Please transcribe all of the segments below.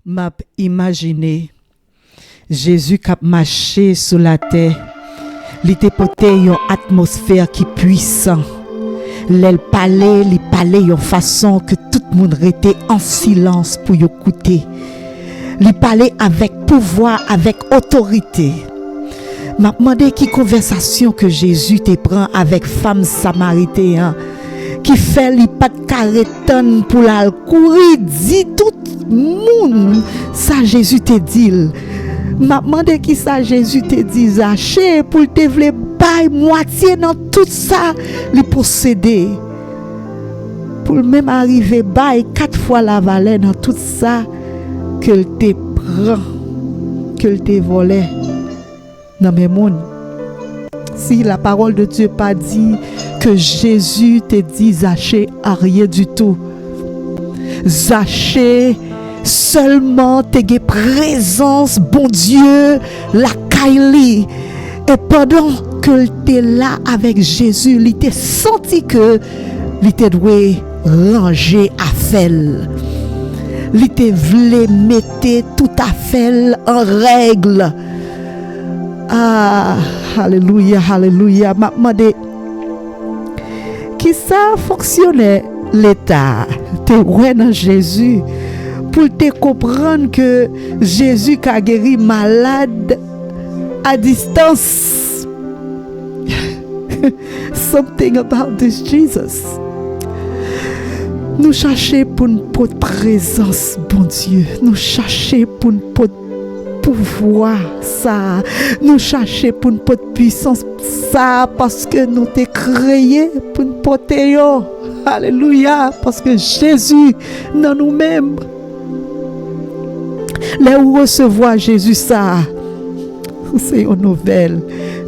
M'a imaginé Jésus qui a marché sur la terre. Il était porté une atmosphère qui puissant. Il parlait une façon que tout le monde était en silence pour écouter. Il parlait avec pouvoir, avec autorité. M'a demandé qui conversation que Jésus te prend avec femme samaritaine qui fait li pas de carreton pour la courir dit tout monde ça Jésus te dit. M'a demandé qui ça Jésus te dit Zaché pour te vle bail moitié dans tout ça li posséder pour même arriver bail 4 fois la valeur dans tout ça que te prend que te volé dans mes mondes. Si la parole de Dieu pas dit que Jésus te dit Zaché à rien du tout. Zaché seulement te ge présence bon Dieu la Kaili et pendant que tu es là avec Jésus, il t'a senti que il te doit ranger à fel. Il te voulait mettre tout à fait en règle. Ah, alléluia, alléluia. M'a demandé qui ça fonctionnait l'état te ouais dans Jésus pour te comprendre que Jésus a guéri malade à distance. Something about this Jesus. Nous cherchons pour une présence, bon Dieu. Nous cherchons pour une pouvoir ça, nous chercher pour une puissance ça parce que nous t'es créé pour une porter. Alléluia, parce que Jésus dans nous-mêmes. Là où recevoir Jésus ça, c'est une nouvelle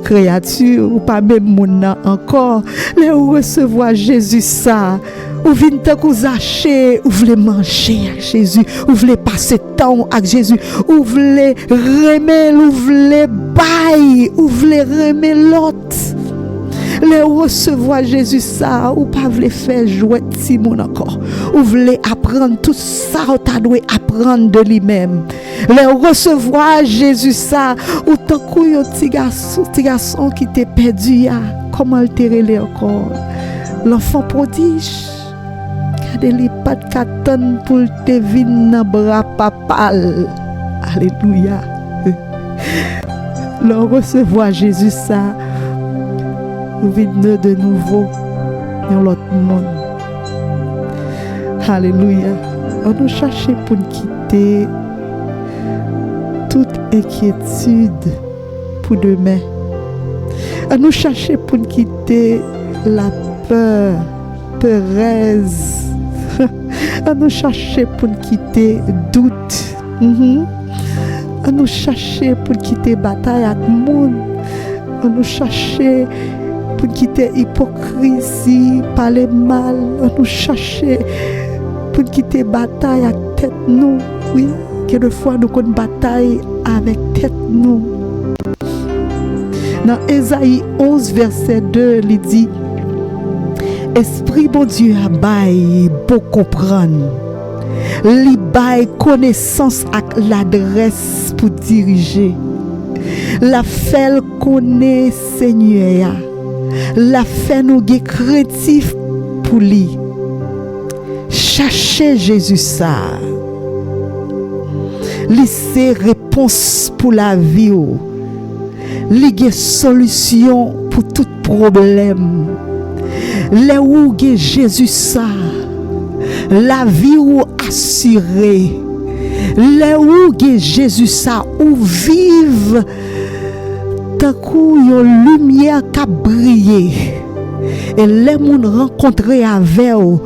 créature ou pas même mon encore. Là où recevoir Jésus ça, ou vient te coucher, ou voulez manger avec Jésus, ou voulez passer temps avec Jésus, ou voulez remettre, ou voulez bailler, ou voulez remettre l'autre. Les recevoir Jésus ça, ou pas voulez faire jouer Simon encore, ou voulez apprendre tout ça, ou t'as dû apprendre de lui-même. Les recevoir Jésus ça, ou tant qu'il petit garçon qui t'est perdu, comment il t'est relé encore, l'enfant prodige. Regardez pas de carton pour te venir dans bras papa. Alléluia. Le recevoir Jésus ça, nous venons de nouveau dans l'autre monde. Alléluia. On nous cherche pour nous quitter toute inquiétude pour demain. On nous cherche pour nous quitter la peur, peureuse. On nous chercher pour quitter doute. On nous chercher pour quitter bataille avec le monde. On nous chercher pour quitter hypocrisie, parler mal. On nous chercher pour quitter bataille avec tête nous. Oui, quelquefois nous avons une bataille avec tête nous. Dans Ésaïe 11 verset 2, il dit Esprit bon Dieu a bail pour comprendre. Li bail connaissance avec l'adresse pour diriger. La fait connaît Seigneur. La fait nous ge craintif pour lui. Cherchez Jésus ça. Li c'est réponse pour la vie. Li ge solution pour tout problème. Les où Jésus ça, la vie ou assurée. Les où Jésus ça, où vive tant qu'une lumière qui brille. Et les gens rencontrés avec eux,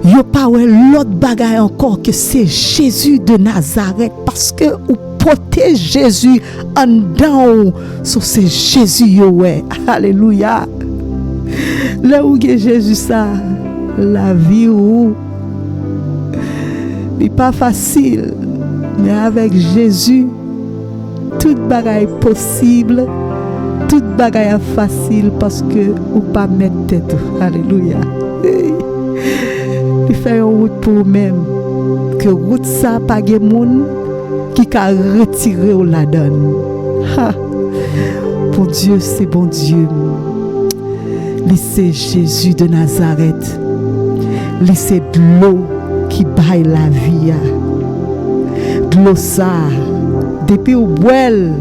yo pas l'autre bagaille encore que c'est Jésus de Nazareth parce que ou porter Jésus en dedans, so c'est Jésus ouais. Alléluia. Là où Jésus ça, la vie où n'est pas facile, mais avec Jésus, toute bagaille possible, toute bagaille facile parce que ou pas mettre tête. Alléluia. Il fait une route pour vous-même. que route ça pas de monde qui a retiré ou la donne. Bon Dieu, c'est bon Dieu. Laissez Jésus de Nazareth. Laissez de l'eau qui baille la vie. De l'eau ça. Depuis au boel,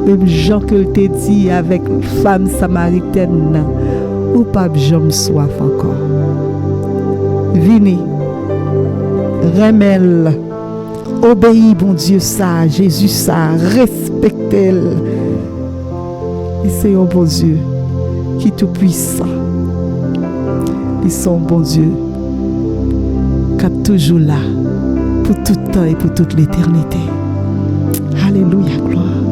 même Jean que te dit avec femme samaritaine, ou pas jamais soif encore. Venez, remel, obéis, bon Dieu, ça, Jésus, ça, respectez-le. Et c'est un bon Dieu qui est tout puissant. Ils sont bon Dieu qui est toujours là pour tout temps et pour toute l'éternité. Alléluia, gloire.